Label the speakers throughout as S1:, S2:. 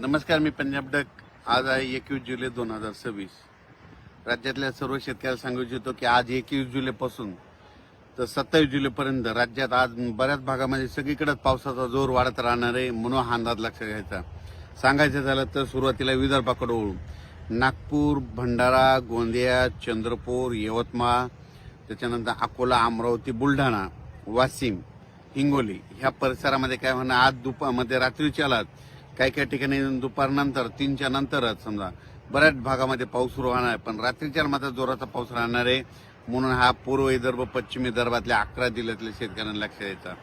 S1: नमस्कार, मी पंजाब डक. आज आहे 21 जुलै 2026. राज्यातल्या सर्व शेतकऱ्याला सांगू इच्छितो की आज 21 जुलैपासून तर 27 जुलैपर्यंत राज्यात आज बऱ्याच भागामध्ये सगळीकडेच पावसाचा जोर वाढत राहणार आहे, म्हणून हा अंदाज लक्षात घ्यायचा. सांगायचं झालं तर सुरुवातीला विदर्भाकडे वळू. नागपूर, भंडारा, गोंदिया, चंद्रपूर, यवतमाळ, त्याच्यानंतर अकोला, अमरावती, बुलढाणा, वाशिम, हिंगोली ह्या परिसरामध्ये काय होणार, आज दुपारमध्ये रात्रीच्या काही काही ठिकाणी दुपारनंतर 3च्या नंतरच समजा बऱ्याच भागामध्ये पाऊस सुरू होणार आहे, पण रात्रीच्या मात्र जोराचा पाऊस राहणार आहे. म्हणून हा पूर्व विदर्भ, पश्चिम विदर्भातल्या 11 जिल्ह्यातल्या शेतकऱ्यांना लक्ष द्यायचा.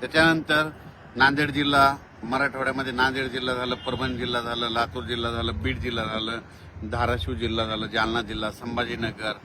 S1: त्याच्यानंतर नांदेड जिल्हा, मराठवाड्यामध्ये नांदेड जिल्हा झालं, परभणी जिल्हा झालं, लातूर जिल्हा झालं, बीड जिल्हा झालं, धाराशिव जिल्हा झालं, जालना जिल्हा, संभाजीनगर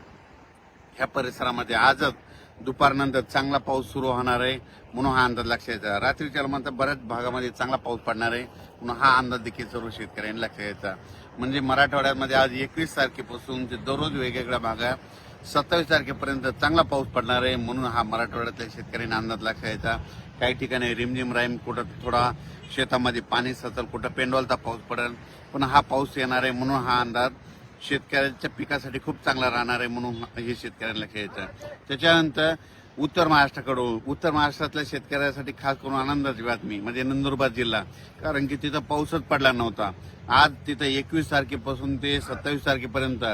S1: ह्या परिसरामध्ये आजच दुपारनंतर चांगला पाऊस सुरू होणार आहे, म्हणून हा अंदाज लक्षात घ्यायचा. रात्रीच्या नंतर बऱ्याच भागामध्ये चांगला पाऊस पडणार आहे, म्हणून हा अंदाज देखील सर्व शेतकऱ्यांनी लक्षात घ्यायचा. म्हणजे मराठवाड्यामध्ये आज 21 तारखेपासून ते दररोज वेगवेगळ्या भागात 27 तारखेपर्यंत चांगला पाऊस पडणार आहे, म्हणून हा मराठवाड्यातल्या शेतकऱ्यांनी अंदाज लक्षात घ्यायचा. काही ठिकाणी रिमझिम राईम, कुठं थोडा शेतामध्ये पाणी सचल, कुठं पेंडॉलचा पाऊस पडेल, पण हा पाऊस येणार आहे, म्हणून हा अंदाज शेतकऱ्यांच्या पिकासाठी खूप चांगला राहणार आहे, म्हणून हे शेतकऱ्यांना लक्षात घ्यायचं. त्याच्यानंतर उत्तर महाराष्ट्राकडून, उत्तर महाराष्ट्रातल्या शेतकऱ्यांसाठी खास करून आनंदाची बातमी म्हणजे नंदुरबार जिल्हा, कारण की तिथं पाऊसच पडला नव्हता. आज तिथं 21 तारखेपासून ते 27 तारखेपर्यंत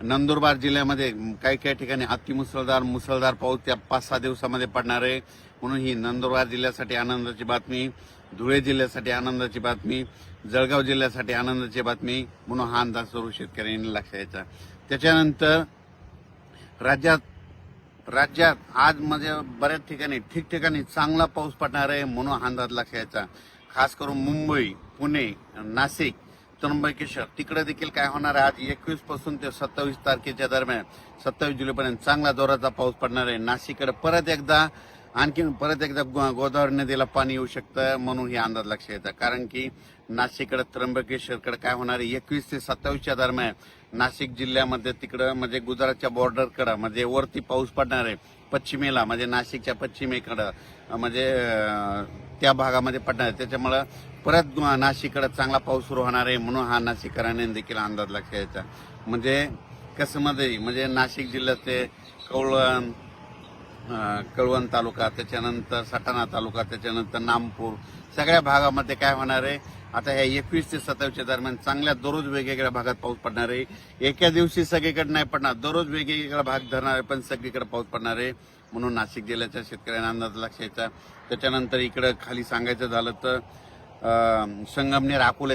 S1: नंदुरबार जिल्ह्यामध्ये काही काही ठिकाणी मुसळधार पाऊस त्या 5-6 दिवसामध्ये पडणार आहे, म्हणून ही नंदुरबार जिल्ह्यासाठी आनंदाची बातमी, धुळे जिल्ह्यासाठी आनंदाची बातमी, जळगाव जिल्ह्यासाठी आनंदाची बातमी, म्हणून हा अंदाज सर्व शेतकऱ्यांनी लक्षात द्यायचा. त्याच्यानंतर राज्यात आज म्हणजे बऱ्याच ठिकाणी ठिकठिकाणी चांगला पाऊस पडणार आहे, म्हणून हा अंदाज लक्षात घ्यायचा. खास करून मुंबई, पुणे, नाशिक, त्र्यंबकेश्वर तिकडे देखील काय होणार आहे, आज 21 पासून ते 27 तारखेच्या दरम्यान 27 जुलैपर्यंत चांगला जोराचा पाऊस पडणार आहे. नाशिककडे परत एकदा गोदावरी नदीला पाणी येऊ शकतं, म्हणून हे अंदाज लक्षात येतं. कारण की नाशिककडे, त्र्यंबकेश्वरकडे काय होणार आहे, 21 ते 27च्या दरम्यान नाशिक जिल्ह्यामध्ये तिकडं म्हणजे गुजरातच्या बॉर्डरकडं म्हणजे वरती पाऊस पडणार आहे, पश्चिमेला म्हणजे नाशिकच्या पश्चिमेकडं म्हणजे त्या भागामध्ये पडणार आहे. त्याच्यामुळं परत नाशिककडे चांगला पाऊस सुरू होणार आहे, म्हणून हा नाशिककरांनी देखील अंदाज लक्षात घ्यायचा. म्हणजे कसं म्हणजे नाशिक जिल्ह्यातले कळवण तालुका, त्याच्यानंतर सटाणा तालुका, त्याच्यानंतर नामपूर सगळ्या भागामध्ये काय होणार आहे, आता ह्या 21 ते 27च्या दरम्यान चांगल्या दररोज वेगवेगळ्या भागात पाऊस पडणार आहे. एका दिवशी सगळीकडे नाही पडणार, दररोज वेगवेगळा भाग धरणार आहे, पण सगळीकडे पाऊस पडणार आहे, म्हणून नाशिक जिल्ह्याच्या शेतकऱ्यांना अंदाज लक्षात घ्यायचा. त्याच्यानंतर इकडे खाली सांगायचं झालं तर संगमनेर, अकोला